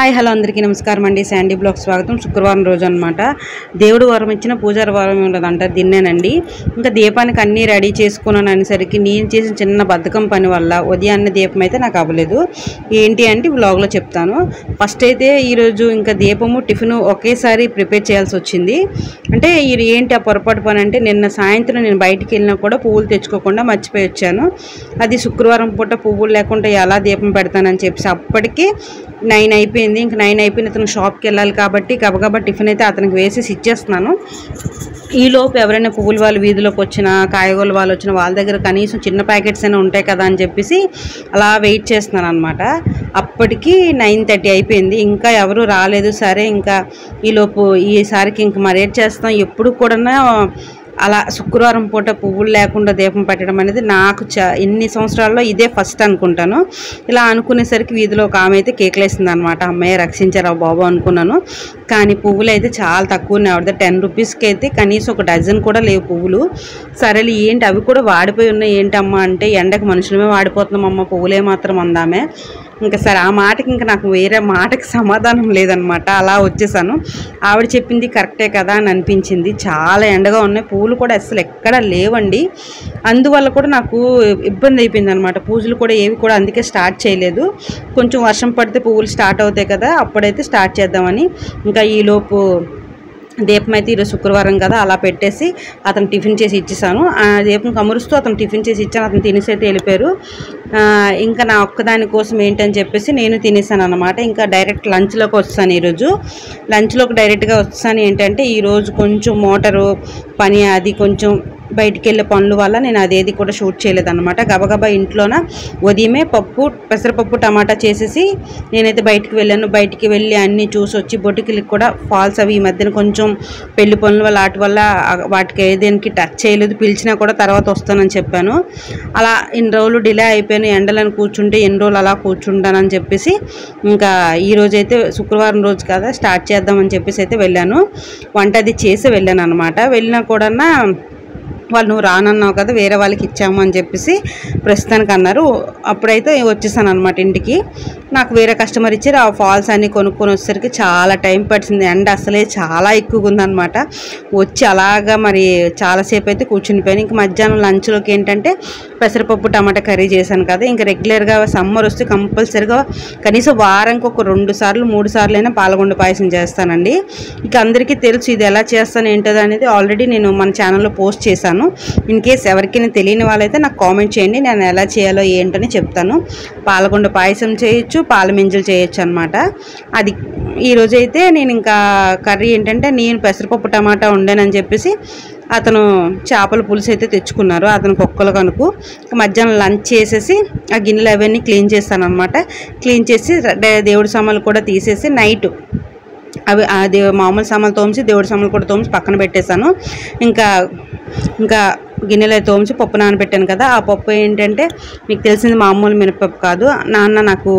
Hi hello అందరికీ నమస్కారం అండి. శాండీ బ్లాగ్ స్వాగతం. శుక్రవారం రోజు అనమాట. దేవుడు వారం ఇచ్చిన పూజారి వారం ఉండదంటారు, దీన్నేనండి. ఇంకా దీపానికి అన్నీ రెడీ చేసుకున్నాను అనేసరికి నేను చేసిన చిన్న బద్ధకం పని వల్ల ఉదయాన్నే దీపం అయితే నాకు అవ్వలేదు. ఏంటి అంటే బ్లాగ్లో చెప్తాను. ఫస్ట్ అయితే ఈరోజు ఇంకా దీపము టిఫిన్ ఒకేసారి ప్రిపేర్ చేయాల్సి వచ్చింది. అంటే ఏంటి ఆ పొరపాటు పని అంటే, నిన్న సాయంత్రం నేను బయటికి వెళ్ళినా కూడా పువ్వులు తెచ్చుకోకుండా మర్చిపోయి వచ్చాను. అది శుక్రవారం పూట పువ్వులు లేకుండా ఎలా దీపం పెడతానని చెప్పేసి అప్పటికి 9 అయిపోయింది. ఇంక 9 అయిపోయింది. అతను షాప్కి వెళ్ళాలి కాబట్టి గబగబా టిఫిన్ అయితే అతనికి వేసేసి ఇచ్చేస్తున్నాను. ఈలోపు ఎవరైనా పువ్వుల వాళ్ళు వీధిలోకి వచ్చినా, కాయగూరల వాళ్ళు వచ్చినా వాళ్ళ దగ్గర కనీసం చిన్న ప్యాకెట్స్ అయినా ఉంటాయి కదా అని చెప్పేసి అలా వెయిట్ చేస్తున్నాను అనమాట. అప్పటికి 9:30 అయిపోయింది. ఇంకా ఎవరు రాలేదు. సరే ఇంకా ఈలోపు ఈసారికి ఇంక మరేం చేస్తాం, ఎప్పుడు కూడా అలా శుక్రవారం పూట పువ్వులు లేకుండా దీపం పెట్టడం అనేది నాకు ఎన్ని సంవత్సరాల్లో ఇదే ఫస్ట్ అనుకుంటాను. ఇలా అనుకునేసరికి వీధిలో ఒక ఆమె అయితే కేకలేసింది అనమాట. అమ్మాయి రక్షించారా బాబు అనుకున్నాను. కానీ పువ్వులు అయితే చాలా తక్కువనే ఆవిడ 10 రూపీస్కి అయితే కనీసం ఒక డజన్ కూడా లేవు పువ్వులు. సరేలే ఏంటి అవి కూడా వాడిపోయి ఉన్నాయి ఏంటమ్మా అంటే, ఎండకు మనుషులమే వాడిపోతున్నామమ్మ, పువ్వులే మాత్రం అందామే. ఇంకా సరే ఆ మాటకి ఇంకా నాకు వేరే మాటకి సమాధానం లేదనమాట. అలా వచ్చేసాను. ఆవిడ చెప్పింది కరెక్టే కదా అని అనిపించింది. చాలా ఎండగా ఉన్నాయి, పువ్వులు కూడా అసలు ఎక్కడా లేవండి. అందువల్ల కూడా నాకు ఇబ్బంది అయిపోయింది అనమాట. పూజలు కూడా ఏవి కూడా అందుకే స్టార్ట్ చేయలేదు. కొంచెం వర్షం పడితే పువ్వులు స్టార్ట్ అవుతాయి కదా, అప్పుడైతే స్టార్ట్ చేద్దామని. ఇంకా ఈలోపు దీపం అయితే ఈరోజు శుక్రవారం కదా అలా పెట్టేసి అతను టిఫిన్ చేసి ఇచ్చేసాను. ఆ దీపం కమురుస్తూ అతను టిఫిన్ చేసి ఇచ్చాను. అతను తినేసి అయితే వెళ్ళిపోయారు. ఇంకా నా ఒక్కదాని కోసం ఏంటని చెప్పేసి నేను తినేసాను అనమాట. ఇంకా డైరెక్ట్ లంచ్లోకి వస్తాను. ఈరోజు లంచ్లోకి డైరెక్ట్గా వస్తాను. ఏంటంటే ఈరోజు కొంచెం మోటారు పని అది కొంచెం బయటికి వెళ్ళే పనుల వల్ల నేను అదేది కూడా షూట్ చేయలేదన్నమాట. గబగబా ఇంట్లోన ఉదయమే పెసరపప్పు టమాటా చేసేసి నేనైతే బయటికి వెళ్ళాను. బయటికి వెళ్ళి అన్నీ చూసి వచ్చి బొటికిలకి కూడా ఫాల్స్ అవి ఈ మధ్యన కొంచెం పెళ్లి పనుల వల్ల వాటి వల్ల వాటికి ఏదేనికి టచ్ చేయలేదు. పిలిచినా కూడా తర్వాత వస్తానని చెప్పాను. అలా ఇన్ని రోజులు డిలే అయిపోయాను. ఎండలను కూర్చుంటే ఎన్ని రోజులు అలా కూర్చుంటానని చెప్పేసి ఇంకా ఈరోజైతే శుక్రవారం రోజు కదా స్టార్ట్ చేద్దామని చెప్పేసి అయితే వెళ్ళాను. వంట అది చేసి వెళ్ళాను అనమాట. వెళ్ళినా కూడా వాళ్ళు నువ్వు రానన్నావు కదా, వేరే వాళ్ళకి ఇచ్చాము అని చెప్పేసి ప్రస్తుతానికి అన్నారు. అప్పుడైతే వచ్చేసాను అనమాట ఇంటికి. నాకు వేరే కస్టమర్ ఇచ్చారు. ఆ ఫాల్స్ అన్నీ కొనుక్కొని వచ్చేసరికి చాలా టైం పట్టింది. ఎండ అసలే చాలా ఎక్కువగా ఉందన్నమాట. వచ్చి అలాగా మరి చాలాసేపు అయితే కూర్చునిపోయాను. ఇంక మధ్యాహ్నం లంచ్లోకి ఏంటంటే పెసరపప్పు టమాటా కర్రీ చేశాను కదా. ఇంకా రెగ్యులర్గా సమ్మర్ వస్తే కంపల్సరీగా కనీసం వారానికి ఒక 2 సార్లు 3 సార్లు అయినా పాలగుండ పాయసం చేస్తానండి. ఇక అందరికీ తెలుసు ఇది ఎలా చేస్తాను ఏంటది అనేది. ఆల్రెడీ నేను మన ఛానల్లో పోస్ట్ చేశాను. ఇన్ కేస్ ఎవరికైనా తెలియని వాళ్ళైతే నాకు కామెంట్ చేయండి, నేను ఎలా చేయాలో ఏంటని చెప్తాను. పాలగుండ పాయసం చేయొచ్చు, పాల మింజలు చేయొచ్చు అనమాట. అది ఈరోజైతే నేను ఇంకా కర్రీ ఏంటంటే, నేను పెసరపప్పు టమాటా వండానని చెప్పేసి అతను చేపల పులుసు అయితే తెచ్చుకున్నారు. అతనికి ఒక్కలు కనుక మధ్యాహ్నం లంచ్ చేసేసి ఆ గిన్నెలు అవన్నీ క్లీన్ చేస్తాను అనమాట. క్లీన్ చేసి దేవుడి సామాన్లు కూడా తీసేసి నైట్ అవి మామూలు సామాన్లు తోమిసి దేవుడి సామాన్లు కూడా తోమిసి పక్కన పెట్టేశాను. ఇంకా గిన్నెలో తోమిసి పప్పు నానబెట్టాను కదా. ఆ పప్పు ఏంటంటే మీకు తెలిసింది మామూలు మినపప్పు కాదు. నాన్న నాకు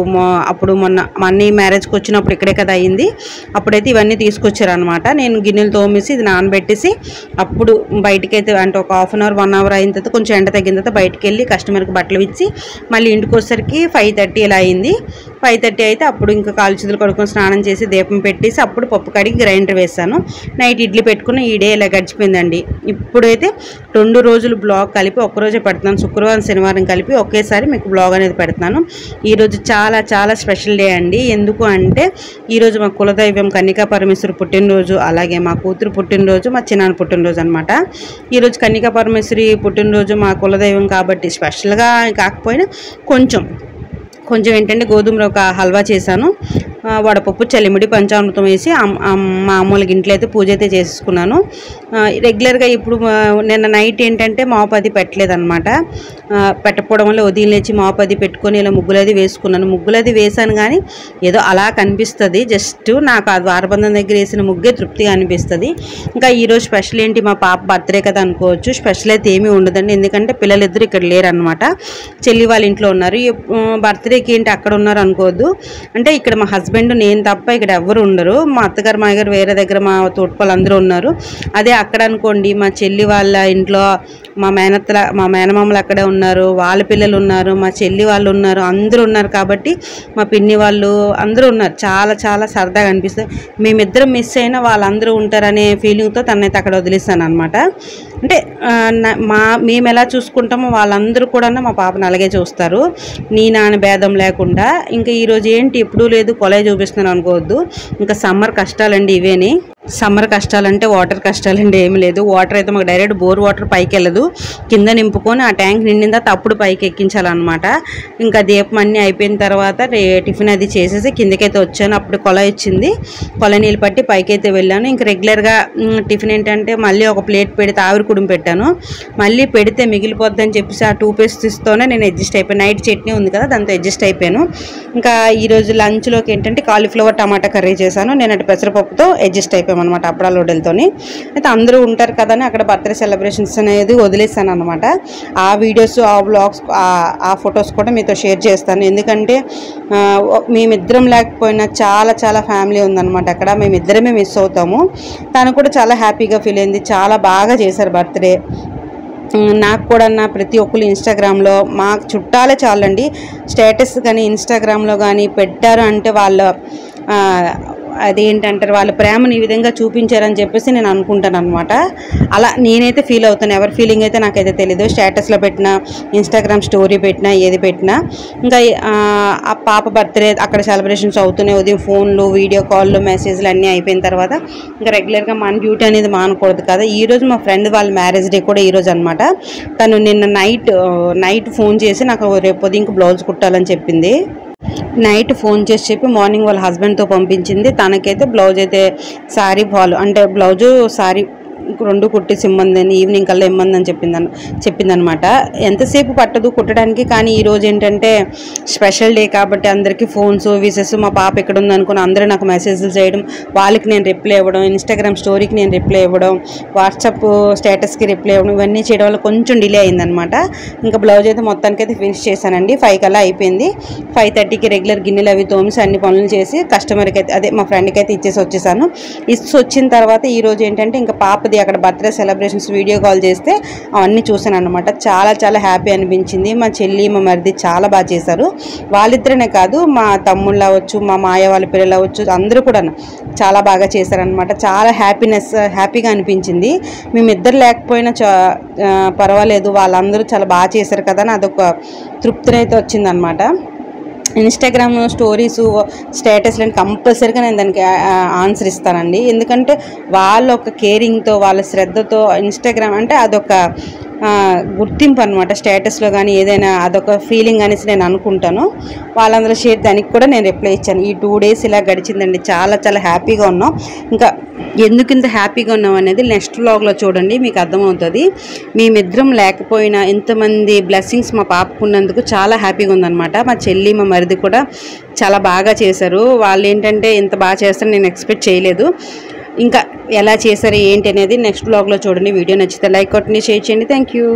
అప్పుడు మొన్న అన్నీ మ్యారేజ్కి వచ్చినప్పుడు ఇక్కడే కదా అయింది. అప్పుడైతే ఇవన్నీ తీసుకొచ్చారు అనమాట. నేను గిన్నెలు తోమేసి ఇది నానబెట్టేసి అప్పుడు బయటకైతే అంటే ఒక 1/2 అవర్ 1 అవర్ అయిన తర్వాత కొంచెం ఎండ తగ్గిన తర్వాత బయటకు వెళ్ళి కస్టమర్కి బట్టలు ఇచ్చి మళ్ళీ ఇంటికి వచ్చేసరికి 5:30 ఇలా అయింది. 5:30 అయితే అప్పుడు ఇంకా కాలు చేతులు కడుక్కొని స్నానం చేసి దీపం పెట్టేసి అప్పుడు పప్పు కడిగి గ్రైండర్ వేసాను. నైట్ ఇడ్లీ పెట్టుకుని ఈ డే ఇలా గడిచిపోయిందండి. ఇప్పుడైతే 2 రోజులు బ్లాగ్ కలిపి ఒక్కరోజే పెడుతున్నాను. శుక్రవారం శనివారం కలిపి ఒకేసారి మీకు బ్లాగ్ అనేది పెడుతున్నాను. ఈరోజు చాలా చాలా స్పెషల్ డే అండి. ఎందుకు అంటే ఈరోజు మా కులదైవం కన్యకా పరమేశ్వరి పుట్టినరోజు, అలాగే మా కూతురు పుట్టినరోజు, మా చిన్నాన్న పుట్టినరోజు అనమాట. ఈరోజు కన్యకా పరమేశ్వరి పుట్టినరోజు మా కులదైవం కాబట్టి స్పెషల్గా కాకపోయినా కొంచెం ఏంటంటే గోధుమ రవ్వ హల్వా చేశాను. వడపప్పు, చలిమిడి, పంచామృతం వేసి మామూలుగా ఇంట్లో అయితే పూజ అయితే చేసుకున్నాను. రెగ్యులర్గా ఇప్పుడు నిన్న నైట్ ఏంటంటే మాపది పెట్టలేదన్నమాట. పెట్టకపోవడం వల్ల ఉదయం లేచి మాపది పెట్టుకొని ఇలా ముగ్గులది వేసుకున్నాను. ముగ్గులది వేసాను కానీ ఏదో అలా కనిపిస్తుంది. జస్ట్ నాకు ఆ ద్వారబంధం దగ్గర వేసిన ముగ్గే తృప్తిగా అనిపిస్తుంది. ఇంకా ఈరోజు స్పెషల్ ఏంటి, మా పాప బర్త్డే కదా అనుకోవచ్చు. స్పెషల్ అయితే ఏమీ ఉండదండి. ఎందుకంటే పిల్లలిద్దరు ఇక్కడ లేరు అనమాట. చెల్లి వాళ్ళ ఇంట్లో ఉన్నారు. బర్త్డేకి ఏంటి అక్కడ ఉన్నారు అనుకోవద్దు. అంటే ఇక్కడ మా హస్బెండ్ హస్బెండ్ నేను తప్ప ఇక్కడ ఎవరు ఉండరు. మా అత్తగారు మాయగారు వేరే దగ్గర, మా తోటపళ్ళు అందరూ ఉన్నారు. అదే అక్కడ అనుకోండి మా చెల్లి వాళ్ళ ఇంట్లో మా మేనమామలు అక్కడే ఉన్నారు, వాళ్ళ పిల్లలు ఉన్నారు, మా చెల్లి వాళ్ళు ఉన్నారు, అందరూ ఉన్నారు. కాబట్టి మా పిన్ని వాళ్ళు అందరూ ఉన్నారు. చాలా చాలా సరదాగా అనిపిస్తుంది. మేమిద్దరం మిస్ అయినా వాళ్ళందరూ ఉంటారనే ఫీలింగ్తో తనైతే అక్కడ వదిలేస్తాను అనమాట. అంటే మేము ఎలా చూసుకుంటామో వాళ్ళందరూ కూడా మా పాపను అలాగే చూస్తారు, నీ నాన్న భేదం లేకుండా. ఇంకా ఈరోజు ఏంటి ఎప్పుడూ లేదు కొలై చూపిస్తున్నాను అనుకోవద్దు. ఇంకా సమ్మర్ కష్టాలండి ఇవేని. సమ్మర్ కష్టాలంటే వాటర్ కష్టాలండి, ఏమి లేదు. వాటర్ అయితే మాకు డైరెక్ట్ బోర్ వాటర్ పైకి వెళ్ళదు, కింద నింపుకొని ఆ ట్యాంక్ నిండిన తర్వాత అప్పుడు పైకి ఎక్కించాలన్నమాట. ఇంకా దీపం అన్నీ అయిపోయిన తర్వాత టిఫిన్ అది చేసేసి కిందకైతే వచ్చాను. అప్పుడు కొలై ఇచ్చింది, కొలై నీళ్ళు పట్టి పైకి అయితే వెళ్ళాను. ఇంకా రెగ్యులర్గా టిఫిన్ ఏంటంటే మళ్ళీ ఒక ప్లేట్ పెడితే ఆవిరి కుడుము పెట్టాను. మళ్ళీ పెడితే మిగిలిపోద్దని చెప్పేసి ఆ 2 పీసెస్తోనే నేను అడ్జస్ట్ అయిపోయాను. నైట్ చట్నీ ఉంది కదా దాంతో అడ్జస్ట్ అయిపోయాను. ఇంకా ఈరోజు లంచ్లోకి ఏంటంటే కాలీఫ్లవర్ టమాటా కర్రీ చేశాను. నేను అటు పెసరపప్పుతో అడ్జస్ట్ అయిపోయాను అనమాట, అప్పడాల వడలతోని. అయితే అందరూ ఉంటారు కదా అని అక్కడ బర్త్డే సెలబ్రేషన్స్ అనేది వదిలేస్తాను అనమాట. ఆ వీడియోస్, ఆ వ్లాగ్స్, ఆ ఫొటోస్ కూడా మీతో షేర్ చేస్తాను. ఎందుకంటే మేమిద్దరం లేకపోయినా చాలా చాలా ఫ్యామిలీ ఉందన్నమాట అక్కడ. మేమిద్దరమే మిస్ అవుతాము. తను కూడా చాలా హ్యాపీగా ఫీల్ అయింది. చాలా బాగా చేశారు బర్త్డే. నాకు కూడా ప్రతి ఒక్కరు ఇన్స్టాగ్రామ్లో మా చుట్టాలే చాలండి స్టేటస్ కానీ ఇన్స్టాగ్రామ్లో కానీ పెట్టారు అంటే వాళ్ళ అదేంటంటారు వాళ్ళ ప్రేమను ఈ విధంగా చూపించారని చెప్పేసి నేను అనుకుంటాను అనమాట. అలా నేనైతే ఫీల్ అవుతాను. ఎవరి ఫీలింగ్ అయితే నాకైతే తెలీదు. స్టేటస్లో పెట్టినా, ఇన్స్టాగ్రామ్ స్టోరీ పెట్టినా, ఏది పెట్టినా. ఇంకా ఆ పాప బర్త్డే అక్కడ సెలబ్రేషన్స్ అవుతూనే ఉదయం ఫోన్లు, వీడియో కాల్లు, మెసేజ్లు అన్నీ అయిపోయిన తర్వాత ఇంకా రెగ్యులర్గా మన డ్యూటీ అనేది మానకూడదు కదా. ఈరోజు మా ఫ్రెండ్ వాళ్ళ మ్యారేజ్ డే కూడా ఈరోజు అనమాట. తను నిన్న నైట్ ఫోన్ చేసి నాకు రేపు ఉదయం బ్లౌజ్ కుట్టాలని చెప్పింది. నైట్ ఫోన్ చేసి చెప్పి మార్నింగ్ వాళ్ళ హస్బెండ్తో పంపించింది. తనకైతే బ్లౌజ్ అయితే శారీ ఫాలో అంటే బ్లౌజు శారీ 2 కుట్టేసి ఇమ్మందని, ఈవినింగ్ కల్లా ఇమ్మందని చెప్పిందనమాట. ఎంతసేపు పట్టదు కుట్టడానికి. కానీ ఈరోజు ఏంటంటే స్పెషల్ డే కాబట్టి అందరికీ ఫోన్స్, విసెస్, మా పాప ఎక్కడ ఉందనుకుని అందరూ నాకు మెసేజ్లు చేయడం, వాళ్ళకి నేను రిప్లై ఇవ్వడం, ఇన్స్టాగ్రామ్ స్టోరీకి నేను రిప్లై ఇవ్వడం, వాట్సాప్ స్టేటస్కి రిప్లై ఇవ్వడం, ఇవన్నీ చేయడం వల్ల కొంచెం డిలే అయిందనమాట. ఇంకా బ్లౌజ్ అయితే మొత్తానికైతే ఫినిష్ చేశానండి. 5 కల్లా అయిపోయింది. 5:30కి రెగ్యులర్ గిన్నెలు అవి తోమిసి అన్ని పనులు చేసి కస్టమర్కి అయితే అదే మా ఫ్రెండ్కి అయితే ఇచ్చేసి వచ్చేసాను. వచ్చిన తర్వాత ఈరోజు ఏంటంటే ఇంకా పాపది అక్కడ బర్త్డే సెలబ్రేషన్స్ వీడియో కాల్ చేస్తే అవన్నీ చూసాను అనమాట. చాలా చాలా హ్యాపీ అనిపించింది. మా చెల్లి, మా మరిది చాలా బాగా చేశారు. వాళ్ళిద్దరనే కాదు, మా తమ్ముళ్ళు అవ్వచ్చు, మా మాయ వాళ్ళ పిల్లలు అవ్వచ్చు, అందరూ కూడా చాలా బాగా చేశారనమాట. చాలా హ్యాపీగా అనిపించింది. మేమిద్దరు లేకపోయినా పర్వాలేదు, వాళ్ళందరూ చాలా బాగా చేశారు కదా అని అదొక తృప్తినైతే వచ్చిందనమాట. ఇన్స్టాగ్రామ్ స్టోరీస్, స్టేటస్లను కంపల్సరీగా నేను దానికి ఆన్సర్ ఇస్తానండి. ఎందుకంటే వాళ్ళ ఒక కేరింగ్తో, వాళ్ళ శ్రద్ధతో ఇన్స్టాగ్రామ్ అంటే అదొక గుర్తింపు అనమాట. స్టేటస్లో కానీ ఏదైనా అదొక ఫీలింగ్ అనేసి నేను అనుకుంటాను. వాళ్ళందరూ షేర్ దానికి కూడా నేను రిప్లై ఇచ్చాను. ఈ 2 డేస్ ఇలా గడిచిందండి. చాలా చాలా హ్యాపీగా ఉన్నాం. ఇంకా ఎందుకు ఇంత హ్యాపీగా ఉన్నాం అనేది నెక్స్ట్ వ్లాగ్లో చూడండి, మీకు అర్థమవుతుంది. మేమిద్దరం లేకపోయినా ఇంతమంది బ్లెస్సింగ్స్ మా పాపకున్నందుకు చాలా హ్యాపీగా ఉందన్నమాట. మా చెల్లి, మా మరిది కూడా చాలా బాగా చేశారు. వాళ్ళు ఏంటంటే ఇంత బాగా చేస్తారని నేను ఎక్స్పెక్ట్ చేయలేదు. ఇంకా ఎలా చేశారు ఏంటి అనేది నెక్స్ట్ వ్లాగ్లో చూడండి. వీడియో నచ్చితే లైక్ కొట్టండి, షేర్ చేయండి. Thank you.